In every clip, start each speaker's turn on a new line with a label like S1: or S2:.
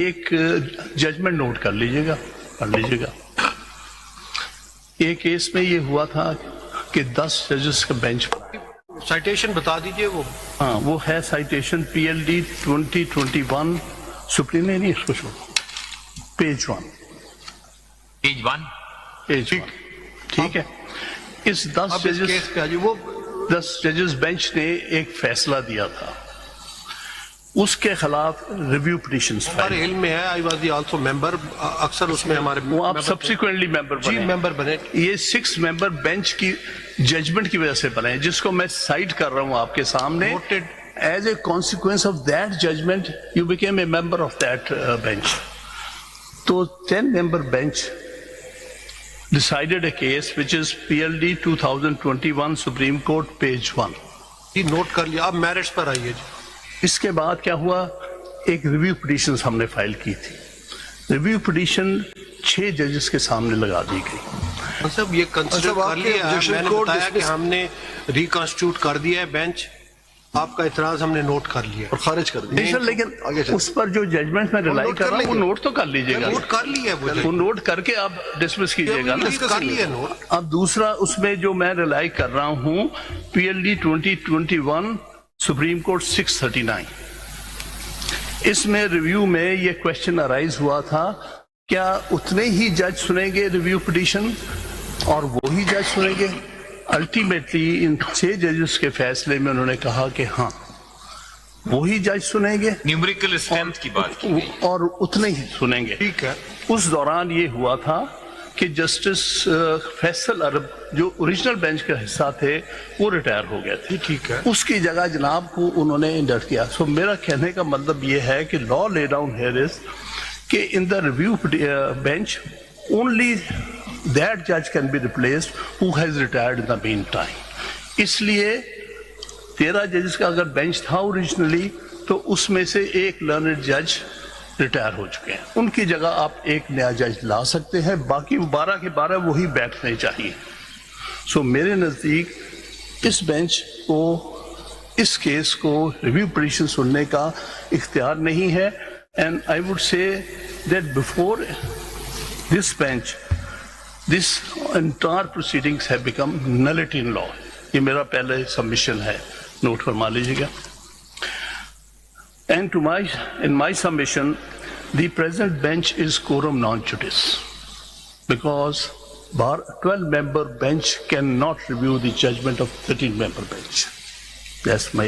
S1: ایک judgment note کر لیجئے گا، پڑھ لیجئے گا۔ ایک کیس میں یہ ہوا تھا کہ 10 ججز کا بینچ،
S2: سائٹیشن بتا دیجئے وہ۔
S1: ہاں وہ ہے سائٹیشن PLD 2021 سپریم، نہیں اس کو چھوڑو، پیج 1 ٹھیک ہے۔ اس 10 ججز بینچ نے ایک فیصلہ دیا تھا، اس کے خلاف ریویو پٹیشنز
S2: ہمارے علم میں ہے، آئی واز دی آلسو ممبر، اکثر اس میں ہمارے
S1: وہ آپ سبسیکوینٹلی ممبر بنے۔ یہ 6 ممبر بینچ کی ججمنٹ کی وجہ سے بنے، جس کو میں سائٹ کر رہا ہوں آپ کے سامنے۔ As a consequence of that judgment you became a member of that bench. تو 10 member bench decided a case which is PLD 2021 Supreme Court page 1۔
S2: G note کر لیا، اب میرٹس پر آئیے جی۔
S1: اس کے بعد کیا ہوا، ایک ریویو پٹیشنز ہم نے فائل کی تھی۔ ریویو پٹیشن 6 ججز کے سامنے لگا دی گئی۔
S2: صاحب یہ کنسیڈر کر لیا ہے، میں نے بتایا کہ ہم نے ریکنسٹیٹیوٹ کر دیا ہے بینچ، آپ کا اعتراض ہم نے نوٹ کر لیا اور خارج کر دیا۔
S1: لیکن اس پر جو ججمنٹ میں ریلائی کر رہا ہوں وہ نوٹ تو کر لیجئے گا،
S2: نوٹ کر لیا
S1: وہ نوٹ کر کے آپ ڈسمس کیجئے گا نا۔
S2: کر لیا نوٹ۔
S1: اب دوسرا اس میں جو میں ریلائی کر رہا ہوں PLD 2021 سپریم کورٹ 639، اس میں ریویو میں یہ کوشچن ارائز ہوا تھا، کیا اتنے ہی جج سنیں گے ریویو پٹیشن اور وہی جج سنیں گے؟ الٹیمیٹلی ان 6 ججز کے فیصلے میں انہوں نے کہا کہ ہاں وہی جج سنیں گے،
S3: نیومریکل اسٹرینتھ کی بات کی گئی
S1: اور اتنے ہی سنیں گے۔
S2: ٹھیک ہے۔
S1: اس دوران یہ ہوا تھا کہ جسٹس فیصل عرب جو اوریجنل بینچ کا حصہ تھے وہ ریٹائر ہو گئے تھے،
S2: ٹھیک ہے۔
S1: اس کی جگہ جناب کو انہوں نے انڈکٹ کیا۔ سو میرا کہنے کا مطلب یہ ہے کہ لا لے ڈاؤن ہیئر از کہ in the review bench only that judge can be replaced who has retired in the meantime۔ اس لیے 13 ججز کا اگر بینچ تھا اوریجنلی تو اس میں سے ایک لرنڈ جج ریٹائر ہو چکے ہیں، ان کی جگہ آپ ایک نیا جج لا سکتے ہیں، باقی 12 کے 12 وہی بیٹھنے چاہیے۔ سو میرے نزدیک اس بینچ کو اس کیس کو ریویو پٹیشن سننے کا اختیار نہیں ہے۔ And I would say that before this bench, this entire proceedings have become nullity in law۔ یہ میرا پہلے سبمیشن ہے، نوٹ فرما لیجیے گا۔ And in my submission, the present bench is quorum non-judice because 12-member bench cannot review the judgment of 13-member bench. That's my,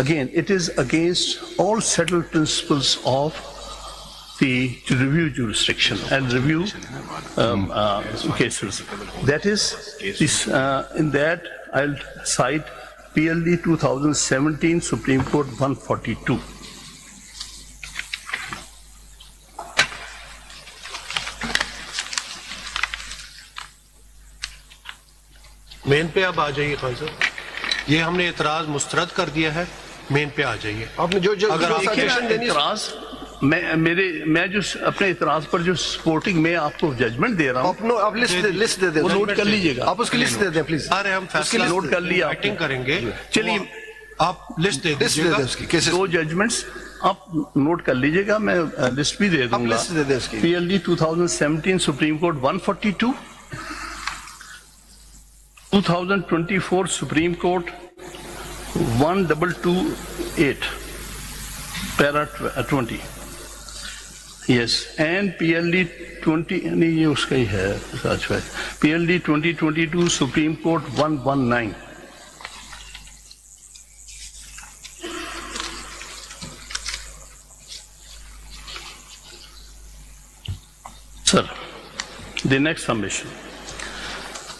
S1: again, it is against all settled principles of the review jurisdiction and review cases. That is, in that I'll cite PLD 2017 Supreme Court 142۔
S2: مین پہ اب آ جائیے خان صاحب، یہ ہم نے اعتراض مسترد کر دیا ہے، مین پہ آ جائیے۔ آپ نے جو اگر
S1: اعتراض میں جو اپنے اعتراض پر جو سپورٹنگ میں آپ کو ججمنٹ دے رہا ہوں
S2: آپ لسٹ دے دیں،
S1: وہ نوٹ کر لیجئے گا۔
S2: آپ اس کی لسٹ دے دیں پلیز۔ ارے ہم فیصلہ
S1: نوٹ کر لیا،
S2: میٹنگ کریں گے،
S1: چلیے
S2: آپ لسٹ دے دیجیے گا۔
S1: 2 ججمنٹس آپ نوٹ کر لیجئے گا، میں لسٹ بھی دے دوں گا۔ PLD 2017 supreme court 142، 2024 supreme court 1228 para 20۔ Yes, and PLD 20 نہیں یہ اس کا ہی ہے، PLD 2022 Supreme Court 119۔ Sir, the next submission,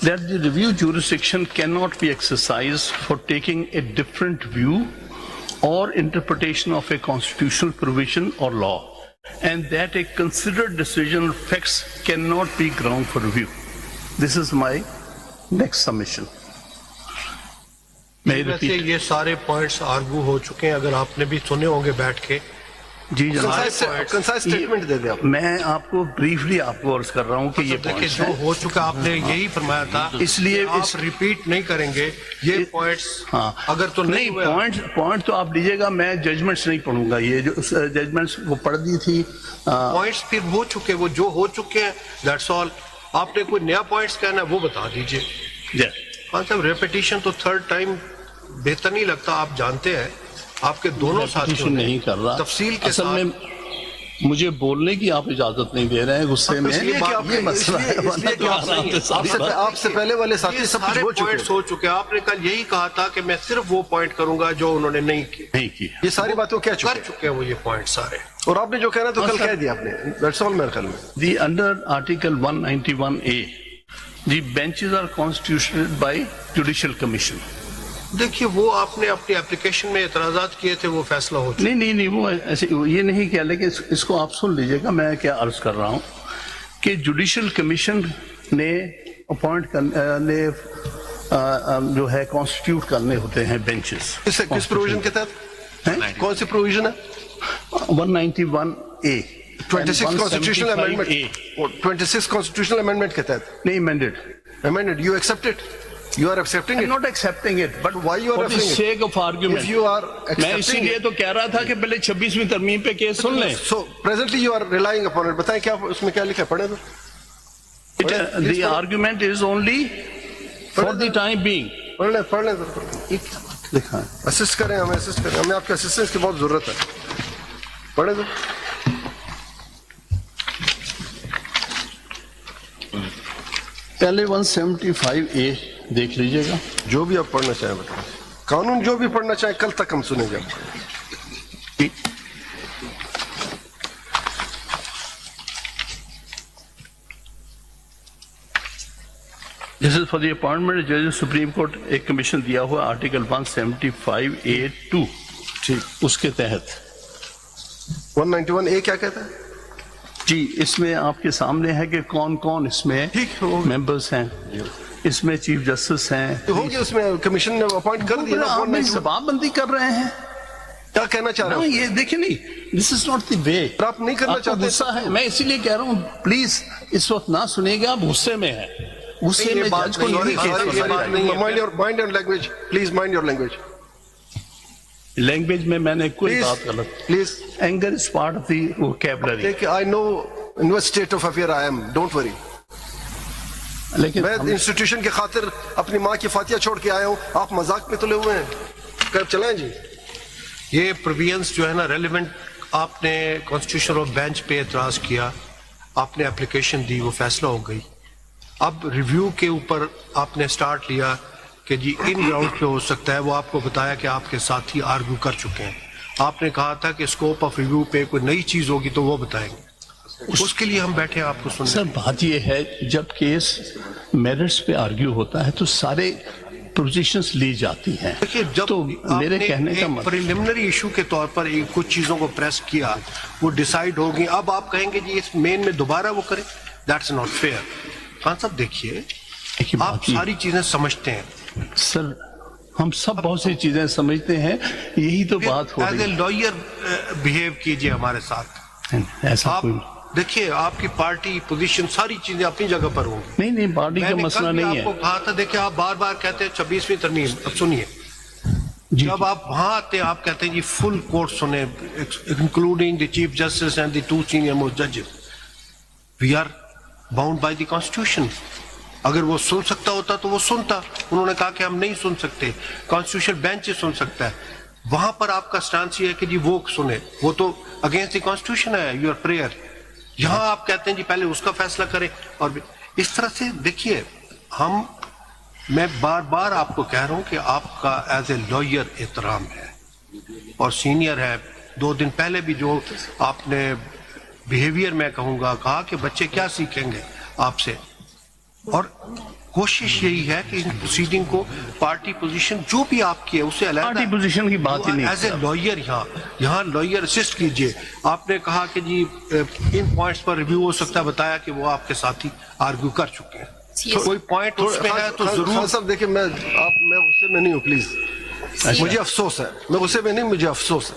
S1: that the review jurisdiction cannot be exercised for taking a different view or interpretation of a constitutional provision or law, and that a considered decision or facts cannot be ground for review. This is my next submission.
S2: ویسے یہ سارے points argue ہو چکے ہیں، اگر آپ نے بھی سنے ہوں گے بیٹھ کے،
S1: جی جناب
S4: کنسائز اسٹیٹمنٹ دے دیں آپ.
S1: میں آپ کو بریفلی آپ کو عرض کر رہا ہوں کہ یہ
S2: دیکھیں
S1: پوائنٹس
S2: جو
S1: ہیں.
S2: ہو چکا آپ نے یہی فرمایا تھا
S1: اس لیے
S2: آپ ریپیٹ نہیں کریں گے یہ پوائنٹس.
S1: ہاں
S2: اگر تو نہیں ہوئے
S1: پوائنٹ تو آپ لیجیے گا, میں ججمنٹس نہیں پڑھوں گا. یہ جو ججمنٹس وہ پڑھ دی تھی
S2: پوائنٹس پھر ہو چکے, وہ جو ہو چکے ہیں دیٹس آل. آپ نے کوئی نیا پوائنٹس کہنا ہے وہ بتا دیجئے. ہاں صاحب ریپیٹیشن تو تھرڈ ٹائم بہتر نہیں لگتا. آپ جانتے ہیں آپ کے دونوں ساتھیوں نے
S1: نہیں کر رہا
S2: تفصیل کے
S1: اصل
S2: ساتھ.
S1: میں مجھے بولنے کی آپ اجازت نہیں دے رہے ہیں غصے میں. یہ مسئلہ ہے.
S4: آپ سے پہلے والے ساتھی
S2: یہ
S4: سب کچھ
S2: سارے
S4: ہو چکے
S2: پوائنٹس ہو چکے. آپ نے کل یہی کہا تھا کہ میں صرف وہ پوائنٹ کروں گا جو انہوں نے نہیں کی.
S4: یہ ساری باتیں کہہ
S2: کر چکے ہیں وہ یہ پوائنٹ سارے.
S4: اور آپ نے جو کہنا تو کل کہہ دیا آپ نے. دیٹس آل میرے خیال میں.
S1: The under article 191A the benches are constituted by judicial commission.
S2: دیکھیے وہ آپ نے اپنی اپلیکیشن میں اعتراضات کیے تھے, وہ فیصلہ ہو چکا.
S1: نہیں وہ ایسے یہ نہیں کیا, لیکن اس کو آپ سن لیجئے گا میں کیا عرض کر رہا ہوں کہ جوڈیشل کمیشن نے اپوائنٹ کرنے جو ہے کانسٹیٹیوٹ کرنے ہوتے ہیں بینچز.
S4: کس پروویژن کے تحت, کون سی پروویژن ہے؟
S1: 191A
S4: 26 constitutional amendment. 26 constitutional amendment کے تحت
S1: نہیں
S4: amended. You accept it? You are accepting
S1: I'm
S4: it?
S1: not accepting it, but
S4: Why you are
S1: for the
S4: accepting it?
S1: sake of argument.
S4: If you are
S1: میں اسی
S4: accepting
S1: لیے
S4: it,
S1: تو کہہ رہا تھا کہ پہلے 26ویں ترمیم پہ کیس سن لیں.
S4: so presently you are relying upon it. بتائیں کیا اس میں کیا لکھا ہے, پڑھیں تو.
S1: The argument is only for the time being.
S4: پڑھ لیں
S1: لکھا ہے.
S4: اسسٹ کریں, ہمیں آپ کے اسسٹنس کی بہت ضرورت ہے. پڑھیں تو.
S1: پہلے 175A دیکھ لیجئے گا.
S4: جو بھی آپ پڑھنا چاہیں بتائیں. قانون جو بھی پڑھنا چاہیں کل تک ہم سنیں گے.
S1: This is for the appointment of judges Supreme Court. ایک کمیشن دیا ہوا آرٹیکل 175A(2)
S4: ٹھیک.
S1: اس کے تحت
S4: 191A کیا کہتا ہے؟
S1: جی اس میں آپ کے سامنے ہے کہ کون کون اس میں ممبرس ہیں. اس میں چیف جسٹس ہیں.
S4: ہو گیا, اس میں کمیشن نے اپوائنٹ کر دیا.
S1: آپ زبان بندی کر رہے ہیں.
S4: کیا کہنا چاہ رہے ہیں؟
S1: یہ دیکھیں نہیں, دس از ناٹ دی وے.
S4: آپ نہیں کرنا چاہتے.
S1: غصہ ہے, میں اسی لیے کہہ رہا ہوں پلیز اس وقت نہ سنیے گا, آپ غصے میں ہیں. غصے میں جج کو
S4: mind your language please, mind your language.
S1: Language میں نے کوئی بات غلط.
S4: Please.
S1: Anger is part of the vocabulary.
S4: I know in what state of affair I am. Don't worry.
S1: لیکن
S4: میں انسٹیٹیوشن کی خاطر اپنی ماں کی فاتحہ چھوڑ کے آیا ہوں, آپ مذاق میں تلے ہوئے ہیں. کب چلائیں جی.
S2: یہ پروویژنس جو ہے نا ریلیونٹ, آپ نے کانسٹیٹیوشن آف بینچ پہ اعتراض کیا, آپ نے اپلیکیشن دی, وہ فیصلہ ہو گئی. اب ریویو کے اوپر آپ نے سٹارٹ لیا کہ جی ان گراؤنڈ پہ ہو سکتا ہے. وہ آپ کو بتایا کہ آپ کے ساتھی آرگو کر چکے ہیں. آپ نے کہا تھا کہ اسکوپ آف ریویو پہ کوئی نئی چیز ہوگی تو وہ بتائیں گے. اس کے لیے ہم بیٹھے آپ کو سنیں.
S1: سر بات یہ ہے جب کیس میرٹس پہ آرگیو ہوتا ہے تو سارے پوزیشنز لی جاتی ہیں.
S2: دیکھیے جب
S1: تو میرے کہنے کا
S2: مطلب پریلیمنری ایشو کے طور پر کچھ چیزوں کو پریس کیا, وہ ڈیسائیڈ ہوگی. اب آپ کہیں گے جی اس مین میں دوبارہ وہ کریں, دیٹس ناٹ فیئر. خان صاحب دیکھیے آپ ساری چیزیں سمجھتے ہیں.
S1: سر ہم سب بہت سی چیزیں سمجھتے ہیں, یہی تو بات ہو
S2: ایز اے لائر بہیو کیجئے ہمارے ساتھ.
S1: ایسا
S2: آپ دیکھیے آپ کی پارٹی پوزیشن ساری چیزیں اپنی جگہ پر ہوں گی.
S1: نہیں پارٹی کا مسئلہ نہیں ہے.
S2: آپ کو کہا تھا دیکھیں آپ بار بار کہتے ہیں 26ویں ترمیم. اب سنیے جب آپ وہاں آتے ہیں آپ کہتے ہیں جی فل کورٹ سنیں including the chief justice and the 2 senior most ججز. We are bound by the constitution. اگر وہ سن سکتا ہوتا تو وہ سنتا. انہوں نے کہا کہ ہم نہیں سن سکتے, کانسٹیٹیوشن بینچ سن سکتا ہے. وہاں پر آپ کا سٹانس یہ ہے کہ جی وہ سنے, وہ تو اگینسٹ دی کانسٹیٹیوشن ہے, یور پریئر. یہاں آپ کہتے ہیں جی پہلے اس کا فیصلہ کریں. اور اس طرح سے دیکھیے میں بار بار آپ کو کہہ رہا ہوں کہ آپ کا ایز اے لائر احترام ہے اور سینئر ہے. 2 دن پہلے بھی جو آپ نے بیہیویئر میں کہوں گا کہا کہ بچے کیا سیکھیں گے آپ سے. اور کوشش یہی ہے کہ ان پروسیڈنگ کو پارٹی پوزیشن جو بھی آپ کی ہے اسے علیحدہ
S1: پارٹی پوزیشن کی بات ہی نہیں.
S2: ایز اے لائر یہاں لائر اسسٹ کیجئے. آپ نے کہا کہ جی ان پوائنٹس پر ریویو ہو سکتا ہے, بتایا کہ وہ آپ کے ساتھی آرگیو کر چکے ہیں. کوئی پوائنٹ اس میں ہے تو ضرور.
S4: صاحب دیکھیں میں غصے میں نہیں ہوں پلیز. مجھے افسوس ہے, میں غصے میں نہیں, مجھے افسوس ہے.